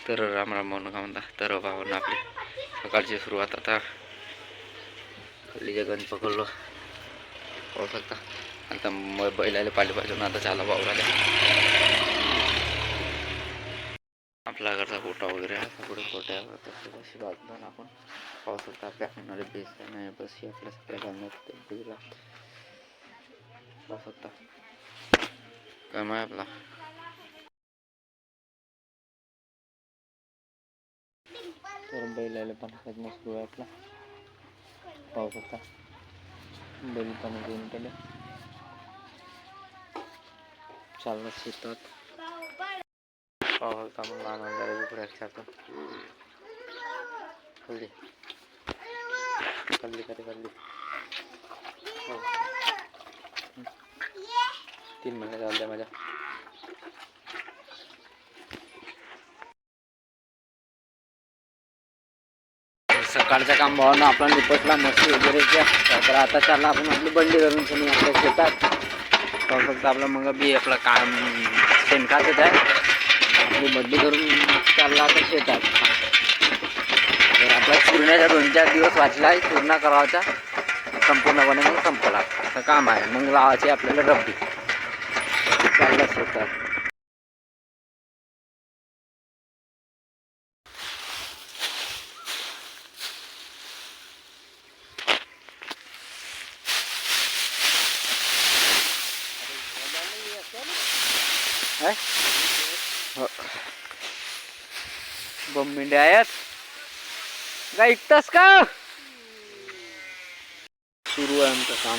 तर राम राम म्हणून का म्हणता. तर भावांना आपली सकाळची सुरुवात आता खाली जगन पकडलो पाहू शकता. आता बैलाला पाली पाहिजे आता चाला वावराला आपला घरचा कोटा वगैरे आहे पुढे कोट्यावर अशी बाजून आपण पाहू शकता. आपल्या होणारे बेस नाही बस ही आपल्या सगळ्या घालण्यात पाहू शकता काम आहे आपला. तर बैलाला पाणी पाजणं सुरू आहे आपला पाहू शकता. बैल पाणी घेऊन गेले चालत शेतात पाहू शकता. मग आनंदाला पुढे खातो खाल्ली खाल्ली खाली खाल्ली 3 महिने चालते माझ्या. सकाळच्या काम भावानं आपला निपटला मस्ती वगैरे तर आता चालला आपण आपली बंडी करून तुम्ही आपल्या शेतात फक्त आपलं मग बी आपलं काम शेणखातच आहे. आपली बंडी करून चालला आता शेतात. तर आपला चुरण्याचा 2-4 दिवस वाचला आहे. चूर्णा करावाचा संपूर्णपणे मग संपला असं काम आहे. मग लावायचे आपल्याला रब्बी चालला शेतात. बंबिंडे आहेत का ऐकतास का. सुरू आहे आमचं काम.